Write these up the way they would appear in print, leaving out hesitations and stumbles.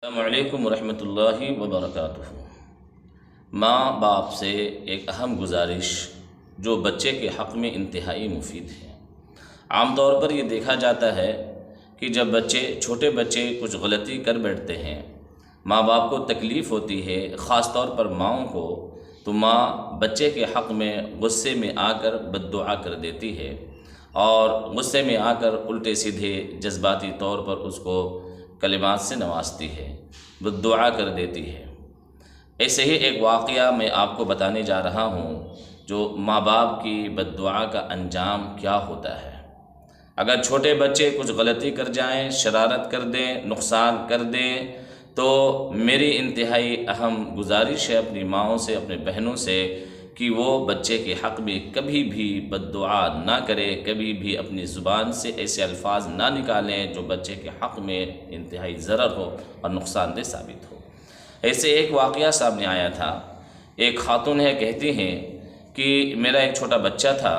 السلام علیکم ورحمۃ اللہ وبرکاتہ۔ ماں باپ سے ایک اہم گزارش جو بچے کے حق میں انتہائی مفید ہے۔ عام طور پر یہ دیکھا جاتا ہے کہ جب چھوٹے بچے کچھ غلطی کر بیٹھتے ہیں، ماں باپ کو تکلیف ہوتی ہے، خاص طور پر ماؤں کو، تو ماں بچے کے حق میں غصے میں آ کر بد دعا کر دیتی ہے اور غصے میں آ کر الٹے سیدھے جذباتی طور پر اس کو کلمات سے نوازتی ہے، بد دعا کر دیتی ہے۔ ایسے ہی ایک واقعہ میں آپ کو بتانے جا رہا ہوں جو ماں باپ کی بد دعا کا انجام کیا ہوتا ہے۔ اگر چھوٹے بچے کچھ غلطی کر جائیں، شرارت کر دیں، نقصان کر دیں، تو میری انتہائی اہم گزارش ہے اپنی ماؤں سے، اپنے بہنوں سے، کہ وہ بچے کے حق میں کبھی بھی بد دعا نہ کرے، کبھی بھی اپنی زبان سے ایسے الفاظ نہ نکالیں جو بچے کے حق میں انتہائی ضرر ہو اور نقصان دہ ثابت ہو۔ ایسے ایک واقعہ سامنے آیا تھا۔ ایک خاتون ہے، کہتی ہیں کہ میرا ایک چھوٹا بچہ تھا،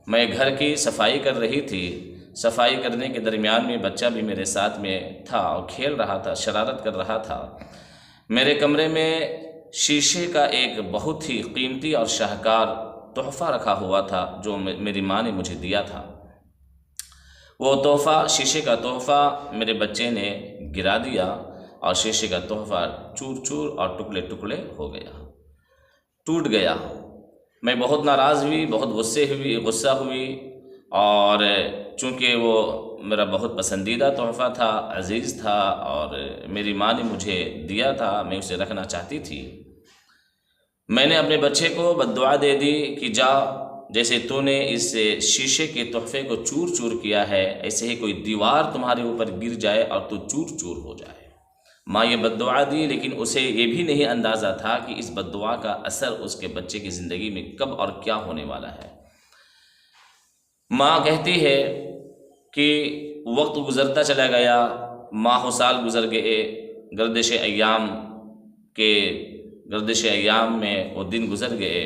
میں گھر کی صفائی کر رہی تھی، صفائی کرنے کے درمیان میں بچہ بھی میرے ساتھ میں تھا اور کھیل رہا تھا، شرارت کر رہا تھا۔ میرے کمرے میں شیشے کا ایک بہت ہی قیمتی اور شاہکار تحفہ رکھا ہوا تھا جو میری ماں نے مجھے دیا تھا۔ وہ تحفہ، شیشے کا تحفہ، میرے بچے نے گرا دیا اور شیشے کا تحفہ چور چور اور ٹکڑے ٹکڑے ہو گیا، ٹوٹ گیا۔ میں بہت ناراض ہوئی، بہت غصہ ہوئی، اور چونکہ وہ میرا بہت پسندیدہ تحفہ تھا، عزیز تھا، اور میری ماں نے مجھے دیا تھا، میں اسے رکھنا چاہتی تھی۔ میں نے اپنے بچے کو بد دعا دے دی کہ جا، جیسے تو نے اس شیشے کے تحفے کو چور چور کیا ہے، ایسے ہی کوئی دیوار تمہارے اوپر گر جائے اور تو چور چور ہو جائے۔ ماں یہ بد دعا دی، لیکن اسے یہ بھی نہیں اندازہ تھا کہ اس بد دعا کا اثر اس کے بچے کی زندگی میں کب اور کیا ہونے والا ہے۔ ماں کہتی ہے کہ وقت گزرتا چلا گیا، ماہ و سال گزر گئے، گردش ایام میں وہ دن گزر گئے،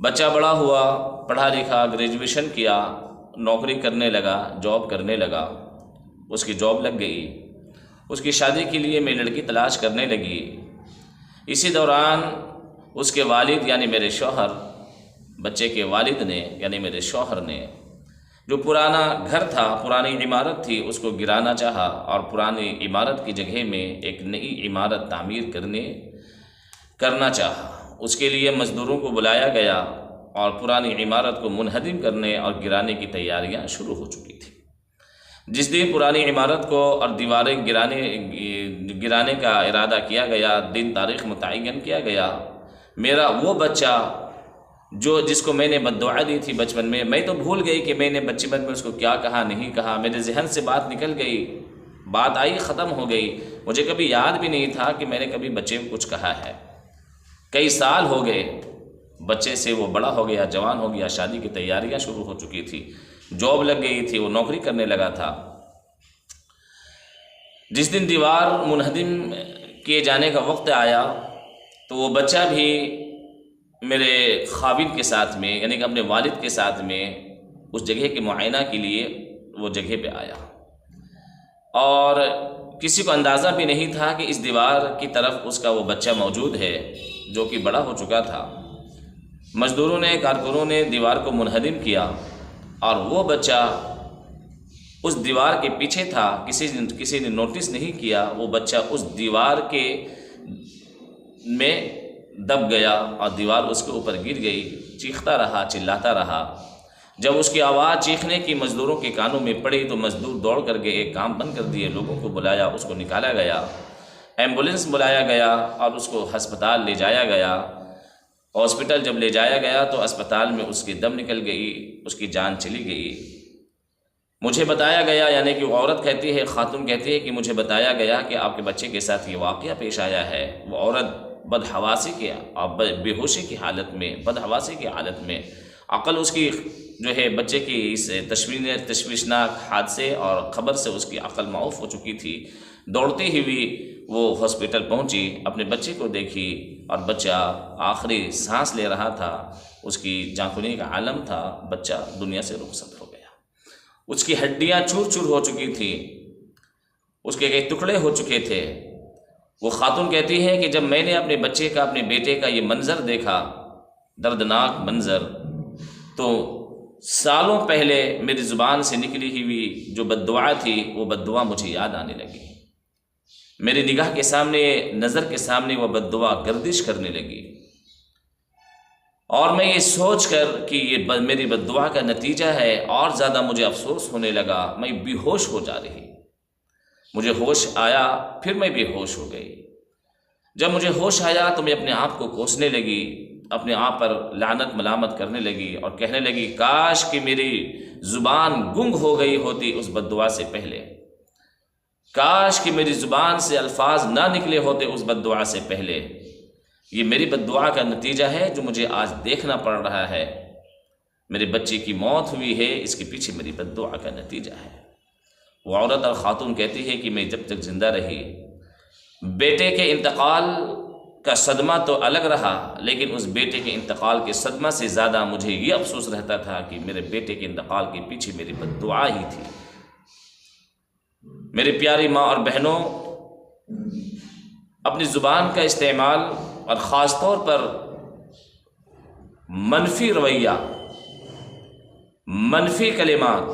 بچہ بڑا ہوا، پڑھا لکھا، گریجویشن کیا، نوکری کرنے لگا، جاب کرنے لگا، اس کی جاب لگ گئی، اس کی شادی کے لیے میں لڑکی تلاش کرنے لگی۔ اسی دوران اس کے والد یعنی میرے شوہر، بچے کے والد نے یعنی میرے شوہر نے، جو پرانا گھر تھا، پرانی عمارت تھی، اس کو گرانا چاہا اور پرانی عمارت کی جگہ میں ایک نئی عمارت تعمیر کرنا چاہا۔ اس کے لیے مزدوروں کو بلایا گیا اور پرانی عمارت کو منہدم کرنے اور گرانے کی تیاریاں شروع ہو چکی تھی۔ جس دن پرانی عمارت کو اور دیواریں گرانے کا ارادہ کیا گیا، دن تاریخ متعین کیا گیا، میرا وہ بچہ جس کو میں نے بد دعا دی تھی بچپن میں تو بھول گئی کہ میں نے بچپن میں اس کو کیا کہا، نہیں کہا، میرے ذہن سے بات نکل گئی، بات آئی، ختم ہو گئی، مجھے کبھی یاد بھی نہیں تھا کہ میں نے کبھی بچے کو کچھ کہا ہے۔ کئی سال ہو گئے، بچے سے وہ بڑا ہو گیا، جوان ہو گیا، شادی کی تیاریاں شروع ہو چکی تھی، جاب لگ گئی تھی، وہ نوکری کرنے لگا تھا۔ جس دن دیوار منہدم کیے جانے کا وقت آیا تو وہ بچہ بھی میرے خاوند کے ساتھ میں یعنی کہ اپنے والد کے ساتھ میں اس جگہ کے معائنہ کے لیے وہ جگہ پہ آیا، اور کسی کو اندازہ بھی نہیں تھا کہ اس دیوار کی طرف اس کا وہ بچہ موجود ہے جو کہ بڑا ہو چکا تھا۔ مزدوروں نے، کارکنوں نے دیوار کو منہدم کیا اور وہ بچہ اس دیوار کے پیچھے تھا، کسی نے نوٹس نہیں کیا، وہ بچہ اس دیوار کے میں دب گیا اور دیوار اس کے اوپر گر گئی، چیختا رہا، چلاتا رہا۔ جب اس کی آواز چیخنے کی مزدوروں کے کانوں میں پڑی تو مزدور دوڑ کر کے ایک کام بند کر دیے، لوگوں کو بلایا، اس کو نکالا گیا، ایمبولینس بلایا گیا اور اس کو ہسپتال لے جایا گیا۔ ہاسپٹل جب لے جایا گیا تو اسپتال میں اس کی دم نکل گئی، اس کی جان چلی گئی۔ مجھے بتایا گیا، یعنی کہ وہ عورت کہتی ہے، خاتون کہتی ہے کہ مجھے بتایا گیا کہ آپ کے بچے کے ساتھ یہ واقعہ پیش آیا ہے۔ وہ عورت بدحواسی کے اور بے ہوشی کی حالت میں، بدحواسی کی حالت میں، عقل اس کی جو ہے بچے کی اس تشویشناک حادثے اور خبر سے اس کی عقل معاف ہو چکی تھی۔ دوڑتی ہوئی وہ ہاسپٹل پہنچی، اپنے بچے کو دیکھی اور بچہ آخری سانس لے رہا تھا، اس کی جانکنی کا عالم تھا، بچہ دنیا سے رخصت ہو گیا، اس کی ہڈیاں چور چور ہو چکی تھی۔ اس کے کئی ٹکڑے ہو چکے تھے۔ وہ خاتون کہتی ہیں کہ جب میں نے اپنے بچے کا، اپنے بیٹے کا یہ منظر دیکھا، دردناک منظر، تو سالوں پہلے میری زبان سے نکلی ہوئی جو بد دعا تھی وہ بد دعا مجھے یاد آنے لگی۔ میری نگاہ کے سامنے، نظر کے سامنے وہ بد دعا گردش کرنے لگی، اور میں یہ سوچ کر کہ یہ میری بد دعا کا نتیجہ ہے اور زیادہ مجھے افسوس ہونے لگا۔ میں بے ہوش ہو جا رہی، مجھے ہوش آیا، پھر میں بے ہوش ہو گئی۔ جب مجھے ہوش آیا تو میں اپنے آپ کو کوسنے لگی، اپنے آپ پر لعنت ملامت کرنے لگی اور کہنے لگی کاش کہ میری زبان گنگ ہو گئی ہوتی اس بد دعا سے پہلے، کاش کہ میری زبان سے الفاظ نہ نکلے ہوتے اس بد دعا سے پہلے۔ یہ میری بد دعا کا نتیجہ ہے جو مجھے آج دیکھنا پڑ رہا ہے۔ میرے بچے کی موت ہوئی ہے، اس کے پیچھے میری بد دعا کا نتیجہ ہے۔ وہ عورت اور خاتون کہتی ہے کہ میں جب تک زندہ رہی، بیٹے کے انتقال کا صدمہ تو الگ رہا، لیکن اس بیٹے کے انتقال کے صدمہ سے زیادہ مجھے یہ افسوس رہتا تھا کہ میرے بیٹے کے انتقال کے پیچھے میری بد دعا ہی تھی۔ میری پیاری ماں اور بہنوں، اپنی زبان کا استعمال اور خاص طور پر منفی رویہ، منفی کلمات،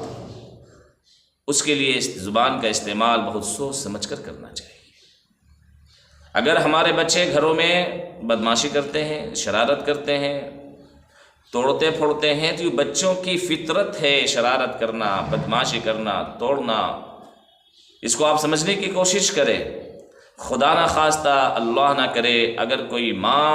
اس کے لیے اس زبان کا استعمال بہت سوچ سمجھ کر کرنا چاہیے۔ اگر ہمارے بچے گھروں میں بدمعاشی کرتے ہیں، شرارت کرتے ہیں، توڑتے پھوڑتے ہیں، تو یہ بچوں کی فطرت ہے شرارت کرنا، بدمعاشی کرنا، توڑنا۔ اس کو آپ سمجھنے کی کوشش کریں۔ خدا نہ خواستہ، اللہ نہ کرے، اگر کوئی ماں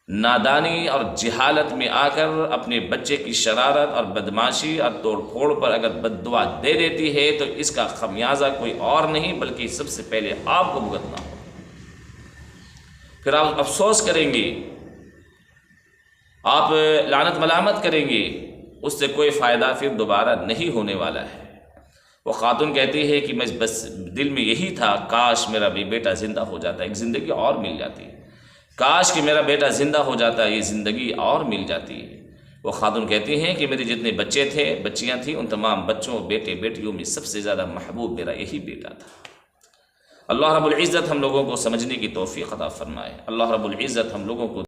نادانی اور جہالت میں آ کر اپنے بچے کی شرارت اور بدمعاشی اور توڑ پھوڑ پر اگر بد دعا دے دیتی ہے تو اس کا خمیازہ کوئی اور نہیں بلکہ سب سے پہلے آپ کو بھگتنا ہو۔ پھر آپ افسوس کریں گے، آپ لعنت ملامت کریں گے، اس سے کوئی فائدہ پھر دوبارہ نہیں ہونے والا ہے۔ وہ خاتون کہتی ہے کہ میں بس دل میں یہی تھا کاش میرا بھی بیٹا زندہ ہو جاتا، ایک زندگی اور مل جاتی، کاش کہ میرا بیٹا زندہ ہو جاتا، یہ زندگی اور مل جاتی۔ وہ خاتون کہتی ہیں کہ میرے جتنے بچے تھے، بچیاں تھیں، ان تمام بچوں، بیٹے بیٹیوں میں سب سے زیادہ محبوب میرا یہی بیٹا تھا۔ اللہ رب العزت ہم لوگوں کو سمجھنے کی توفیق عطا فرمائے۔ اللہ رب العزت ہم لوگوں کو